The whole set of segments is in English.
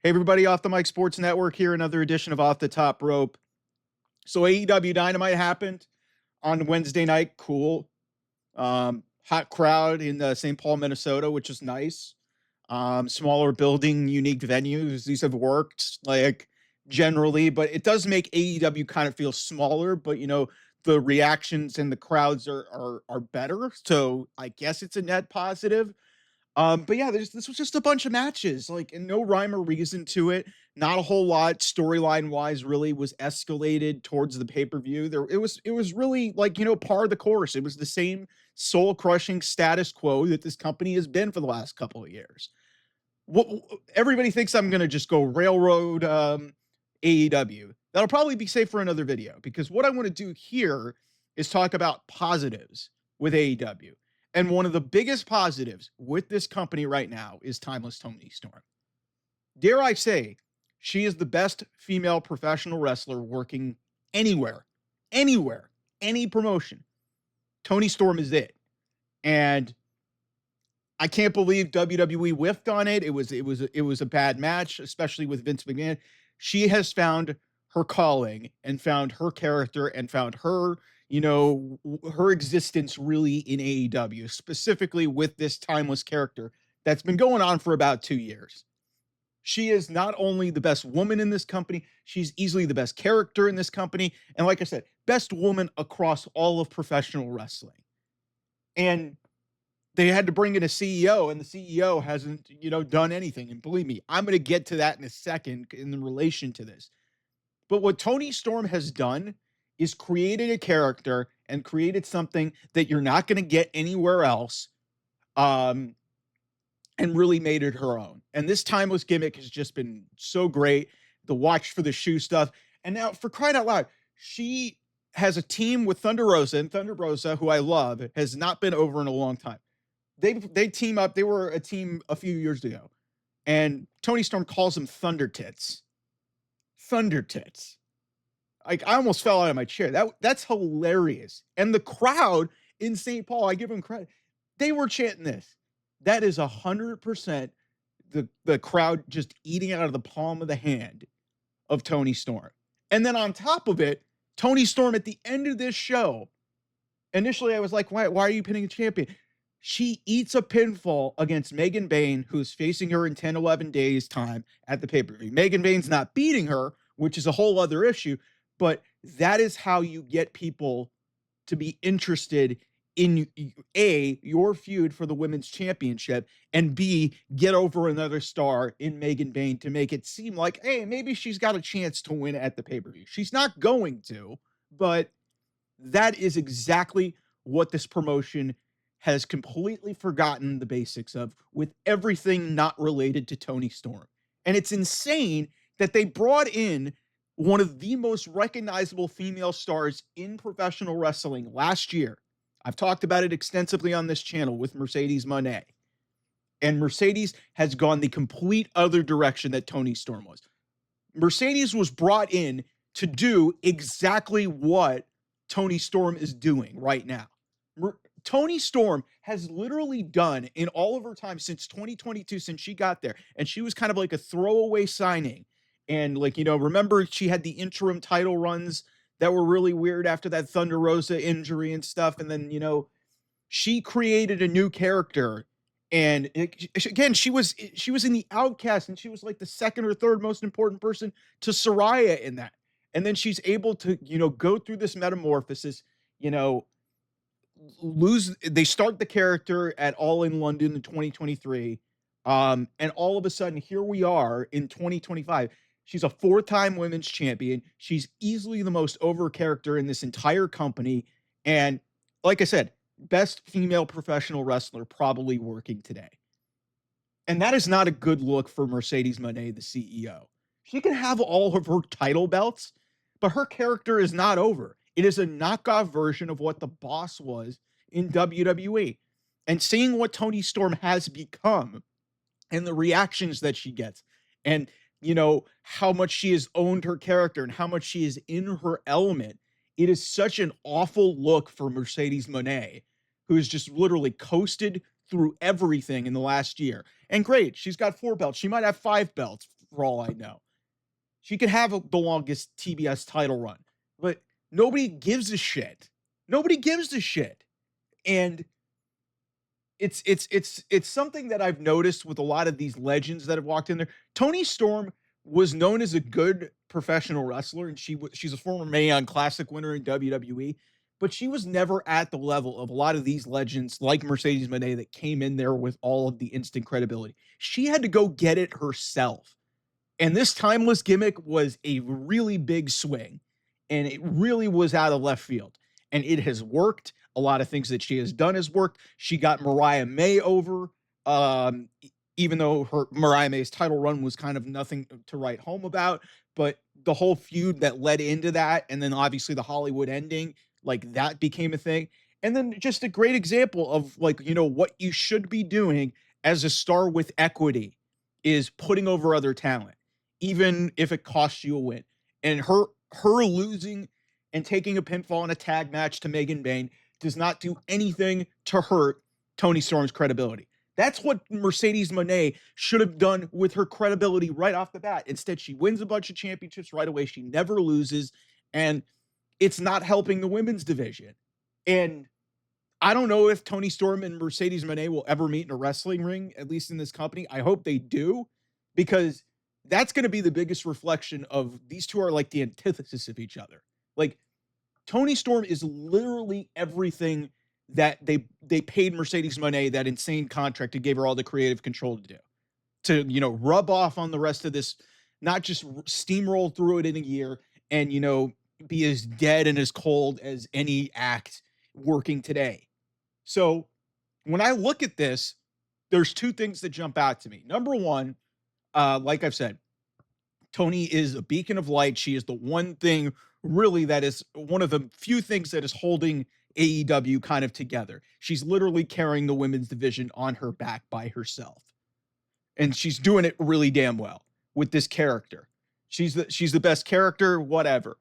Hey, everybody, Off the Mic Sports Network here, another edition of Off the Top Rope. So AEW Dynamite happened on Wednesday night. Cool. Hot crowd in St. Paul, Minnesota, which is nice. Smaller building, unique venues. These have worked like generally, but it does make AEW kind of feel smaller, but the reactions and the crowds are better. So I guess it's a net positive. But yeah, this was just a bunch of matches, like, and no rhyme or reason to it. Not a whole lot storyline wise really was escalated towards the pay-per-view. It was really like, par of the course. It was the same soul-crushing status quo that this company has been for the last couple of years. What everybody thinks I'm gonna just go railroad AEW. That'll probably be safe for another video, because what I want to do here is talk about positives with AEW. And one of the biggest positives with this company right now is Timeless Toni Storm. Dare I say, she is the best female professional wrestler working anywhere, any promotion. Toni Storm is it. And I can't believe WWE whiffed on it. It was a bad match, especially with Vince McMahon. She has found her calling and found her character and found her her existence really in AEW, specifically with this timeless character that's been going on for about 2 years. She is not only the best woman in this company, she's easily the best character in this company. And like I said, best woman across all of professional wrestling. And they had to bring in a CEO, and the CEO hasn't, done anything. And believe me, I'm going to get to that in a second in relation to this. But what Toni Storm has done is created a character and created something that you're not going to get anywhere else, and really made it her own. And this timeless gimmick has just been so great. The watch for the shoe stuff. And now, for crying out loud, she has a team with Thunder Rosa, and Thunder Rosa, who I love, has not been over in a long time. They team up. They were a team a few years ago. And Toni Storm calls them Thunder Tits. Thunder Tits. Like, I almost fell out of my chair. That's hilarious. And the crowd in St. Paul, I give them credit. They were chanting this. That is 100% the crowd just eating out of the palm of the hand of Toni Storm. And then on top of it, Toni Storm at the end of this show, initially I was like, why are you pinning a champion? She eats a pinfall against Megan Bayne, who's facing her in 10, 11 days time at the pay-per-view. Megan Bayne's not beating her, which is a whole other issue. But that is how you get people to be interested in A, your feud for the women's championship, and B, get over another star in Megan Bayne to make it seem like, hey, maybe she's got a chance to win at the pay-per-view. She's not going to, but that is exactly what this promotion has completely forgotten the basics of, with everything not related to Toni Storm. And it's insane that they brought in one of the most recognizable female stars in professional wrestling last year. I've talked about it extensively on this channel with Mercedes Mone. And Mercedes has gone the complete other direction that Toni Storm was. Mercedes was brought in to do exactly what Toni Storm is doing right now. Toni Storm has literally done, in all of her time since 2022, since she got there, and she was kind of like a throwaway signing. And remember, she had the interim title runs that were really weird after that Thunder Rosa injury and stuff. And then, she created a new character. And again, she was in the Outcast, and she was like the second or third most important person to Saraya in that. And then she's able to, go through this metamorphosis, they start the character at All in London in 2023. And all of a sudden, here we are in 2025. She's a 4-time women's champion. She's easily the most over character in this entire company. And like I said, best female professional wrestler probably working today. And that is not a good look for Mercedes Mone, the CEO. She can have all of her title belts, but her character is not over. It is a knockoff version of what the Boss was in WWE. And seeing what Toni Storm has become and the reactions that she gets, and how much she has owned her character and how much she is in her element. It is such an awful look for Mercedes Mone, who has just literally coasted through everything in the last year. And great, she's got 4 belts. She might have 5 belts for all I know. She could have the longest TBS title run, but nobody gives a shit. Nobody gives a shit. And it's something that I've noticed with a lot of these legends that have walked in there. Toni Storm was known as a good professional wrestler, and she's a former Mae Young Classic winner in WWE, but she was never at the level of a lot of these legends like Mercedes Mone that came in there with all of the instant credibility. She had to go get it herself. And this timeless gimmick was a really big swing, and it really was out of left field. And it has worked. A lot of things that she has done has worked. She got Mariah May over, even though her Mariah May's title run was kind of nothing to write home about. But the whole feud that led into that, and then obviously the Hollywood ending, like that became a thing. And then just a great example of like, what you should be doing as a star with equity is putting over other talent, even if it costs you a win. And her losing and taking a pinfall in a tag match to Megan Bayne does not do anything to hurt Toni Storm's credibility. That's what Mercedes Mone should have done with her credibility right off the bat. Instead, she wins a bunch of championships right away. She never loses, and it's not helping the women's division. And I don't know if Toni Storm and Mercedes Mone will ever meet in a wrestling ring, at least in this company. I hope they do, because that's going to be the biggest reflection of these two are like the antithesis of each other. Like, Toni Storm is literally everything that they paid Mercedes Mone that insane contract and gave her all the creative control to do. To, rub off on the rest of this, not just steamroll through it in a year and, be as dead and as cold as any act working today. So when I look at this, there's two things that jump out to me. Number one, like I've said, Toni is a beacon of light. She is the one thing really that is one of the few things that is holding AEW kind of together. She's literally carrying the women's division on her back by herself. And she's doing it really damn well with this character. She's the best character, whatever.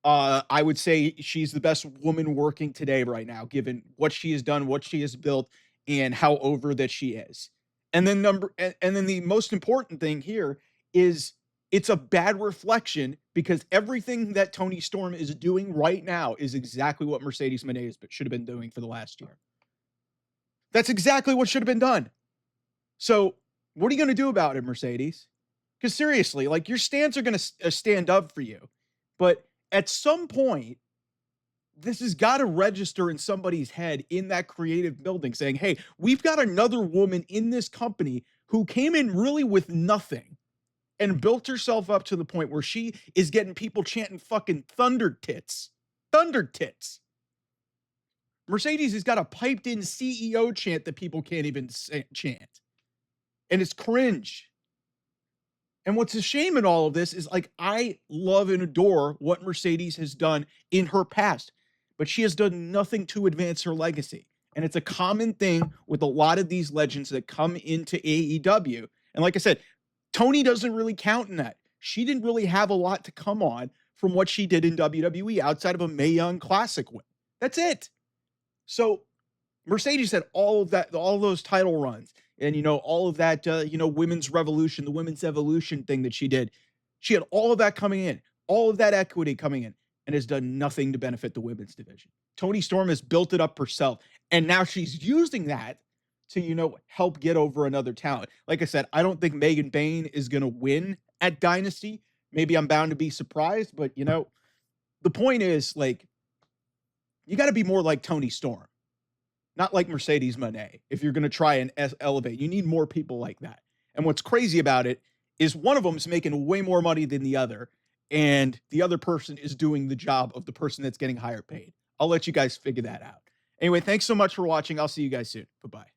I would say she's the best woman working today right now, given what she has done, what she has built, and how over that she is. And then the most important thing here is it's a bad reflection, because everything that Toni Storm is doing right now is exactly what Mercedes Mone should have been doing for the last year. That's exactly what should have been done. So what are you going to do about it, Mercedes? Because seriously, like, your stands are going to stand up for you. But at some point, this has got to register in somebody's head in that creative building saying, hey, we've got another woman in this company who came in really with nothing and built herself up to the point where she is getting people chanting fucking thunder tits. Thunder tits. Mercedes has got a piped in CEO chant that people can't even chant. And it's cringe. And what's a shame in all of this is, like, I love and adore what Mercedes has done in her past, but she has done nothing to advance her legacy. And it's a common thing with a lot of these legends that come into AEW. And like I said, Toni doesn't really count in that. She didn't really have a lot to come on from what she did in WWE outside of a Mae Young Classic win. That's it. So Mercedes had all of that, all of those title runs, and, all of that, women's revolution, the women's evolution thing that she did. She had all of that coming in, all of that equity coming in, and has done nothing to benefit the women's division. Toni Storm has built it up herself, and now she's using that to, help get over another talent. Like I said, I don't think Megan Bayne is going to win at Dynasty. Maybe I'm bound to be surprised, but, the point is, like, you got to be more like Toni Storm, not like Mercedes Mone. If you're going to try and elevate, you need more people like that. And what's crazy about it is one of them is making way more money than the other, and the other person is doing the job of the person that's getting higher paid. I'll let you guys figure that out. Anyway, thanks so much for watching. I'll see you guys soon. Bye-bye.